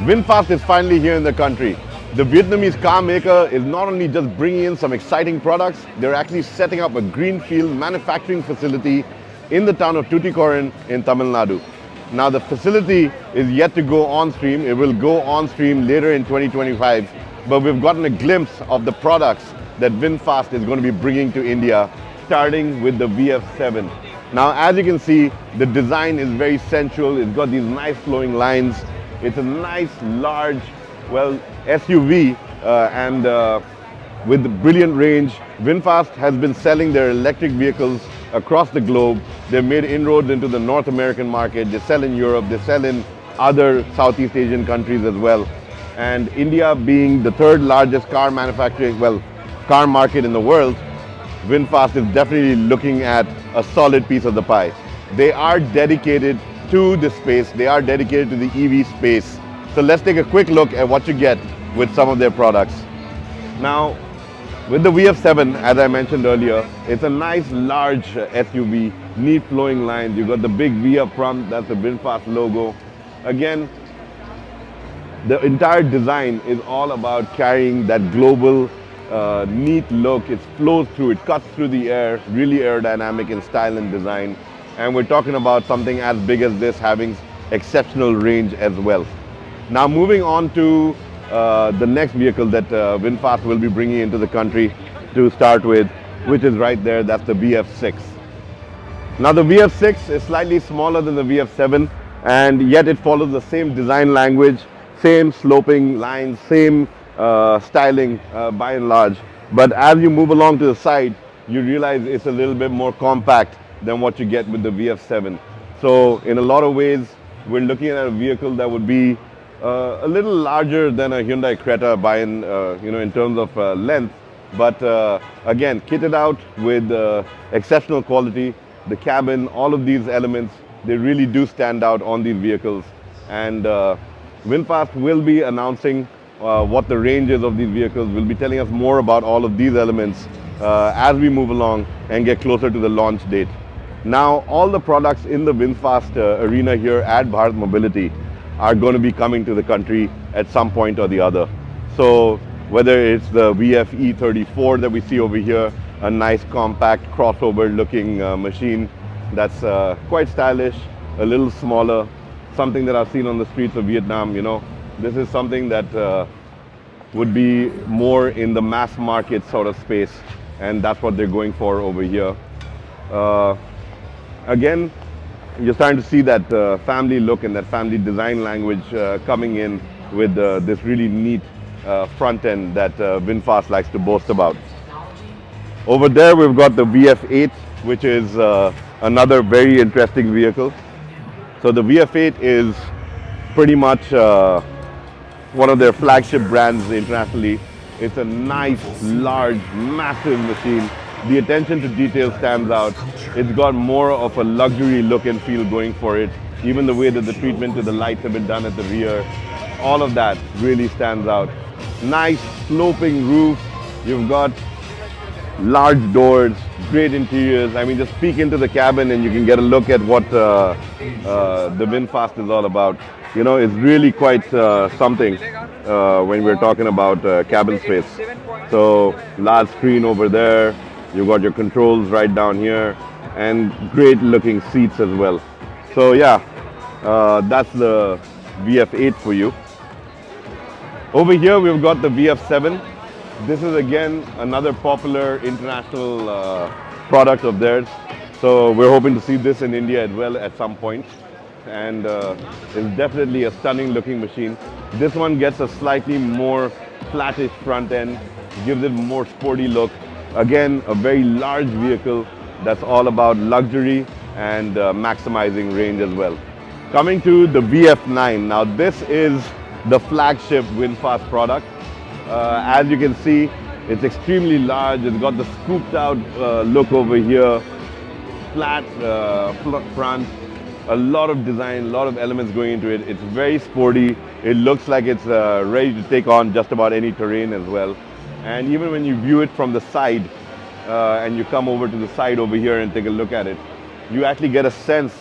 VinFast is finally here in the country. The Vietnamese car maker is not only just bringing in some exciting products, they're actually setting up a greenfield manufacturing facility in the town of Tuticorin in Tamil Nadu. Now the facility is yet to go on stream. It will go on stream later in 2025, but we've gotten a glimpse of the products that VinFast is going to be bringing to India, starting with the VF7. Now, as you can see, the design is very sensual. It's got these nice flowing lines. It's a nice, large, SUV and with the brilliant range. VinFast has been selling their electric vehicles across the globe. They've made inroads into the North American market. They sell in Europe. They sell in other Southeast Asian countries as well. And India being the third largest car market in the world, VinFast is definitely looking at a solid piece of the pie. They are dedicated to the space. They are dedicated to the EV space. So let's take a quick look at what you get with some of their products. Now, with the VF7, as I mentioned earlier, it's a nice large SUV, neat flowing lines. You've got the big V up front, that's the VinFast logo. Again, the entire design is all about carrying that global, neat look. It flows through, it cuts through the air, really aerodynamic in style and design. And we're talking about something as big as this having exceptional range as well. Now moving on to the next vehicle that VinFast will be bringing into the country to start with, which is right there, that's the VF6. Now the VF6 is slightly smaller than the VF7, and yet it follows the same design language, same sloping lines, same styling by and large. But as you move along to the side, you realize it's a little bit more compact than what you get with the VF7. So in a lot of ways, we're looking at a vehicle that would be a little larger than a Hyundai Creta in terms of length, but again, kitted out with exceptional quality. The cabin, all of these elements, they really do stand out on these vehicles. And VinFast will be announcing what the range is of these vehicles. Will be telling us more about all of these elements as we move along and get closer to the launch date. Now, all the products in the VinFast arena here at Bharat Mobility are going to be coming to the country at some point or the other. So whether it's the VF E34 that we see over here, a nice compact crossover looking machine that's quite stylish, a little smaller, something that I've seen on the streets of Vietnam. This is something that would be more in the mass market sort of space, and that's what they're going for over here. Again, you're starting to see that family look and that family design language coming in with this really neat front end that VinFast likes to boast about. Over there we've got the VF8, which is another very interesting vehicle. So the VF8 is pretty much one of their flagship brands internationally. It's a nice, large, massive machine. The attention to detail stands out. It's got more of a luxury look and feel going for it. Even the way that the treatment to the lights have been done at the rear, all of that really stands out. Nice sloping roof. You've got large doors, great interiors. I mean, just peek into the cabin and you can get a look at what the VinFast is all about. It's really quite something when we're talking about cabin space. So large screen over there. You've got your controls right down here and great looking seats as well. So yeah, that's the VF8 for you. Over here we've got the VF7. This is again another popular international product of theirs. So we're hoping to see this in India as well at some point. And it's definitely a stunning looking machine. This one gets a slightly more flattish front end, gives it a more sporty look. Again, a very large vehicle that's all about luxury and maximizing range as well. Coming to the VF9. Now this is the flagship VinFast product. As you can see, it's extremely large. It's got the scooped out look over here, flat front, a lot of design, a lot of elements going into it. It's very sporty. It looks like it's ready to take on just about any terrain as well. And even when you view it from the side and you come over to the side over here and take a look at it, you actually get a sense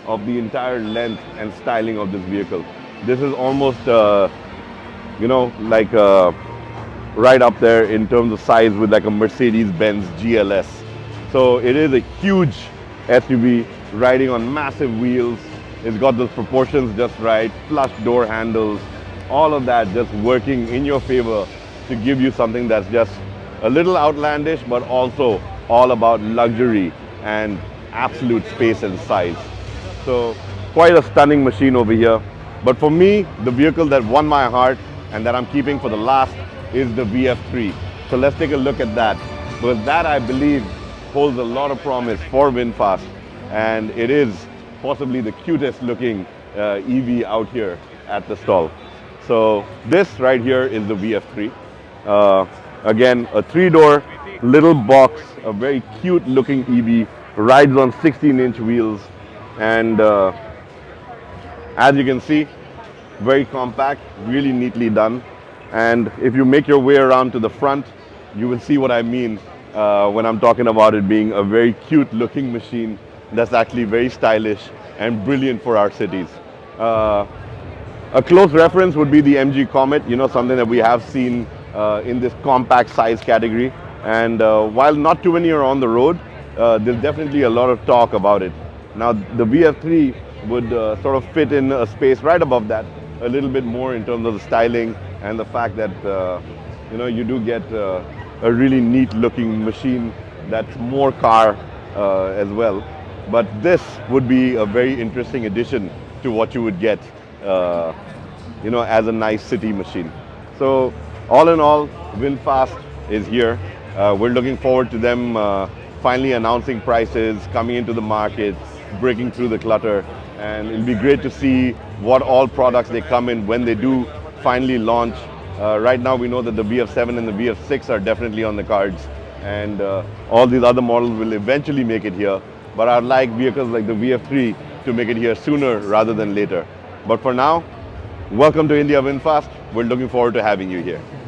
of the entire length and styling of this vehicle. This is almost, like right up there in terms of size with like a Mercedes-Benz GLS. So it is a huge SUV riding on massive wheels. It's got those proportions just right, flush door handles, all of that just working in your favor to give you something that's just a little outlandish, but also all about luxury and absolute space and size. So quite a stunning machine over here. But for me, the vehicle that won my heart and that I'm keeping for the last is the VF3. So let's take a look at that. Because that, I believe, holds a lot of promise for VinFast. And it is possibly the cutest looking EV out here at the stall. So this right here is the VF3. Again, a 3-door little box, a very cute looking EV, rides on 16-inch wheels, and as you can see, very compact, really neatly done. And if you make your way around to the front, you will see what I mean when I'm talking about it being a very cute looking machine that's actually very stylish and brilliant for our cities. A close reference would be the MG Comet, something that we have seen in this compact size category. And while not too many are on the road, there's definitely a lot of talk about it. Now, the VF3 would sort of fit in a space right above that, a little bit more in terms of the styling and the fact that you do get a really neat looking machine that's more car as well. But this would be a very interesting addition to what you would get as a nice city machine. So all in all, VinFast is here. We're looking forward to them finally announcing prices, coming into the market, breaking through the clutter, and it'll be great to see what all products they come in when they do finally launch. Right now we know that the VF7 and the VF6 are definitely on the cards, and all these other models will eventually make it here. But I'd like vehicles like the VF3 to make it here sooner rather than later. But for now, welcome to India VinFast. We're looking forward to having you here.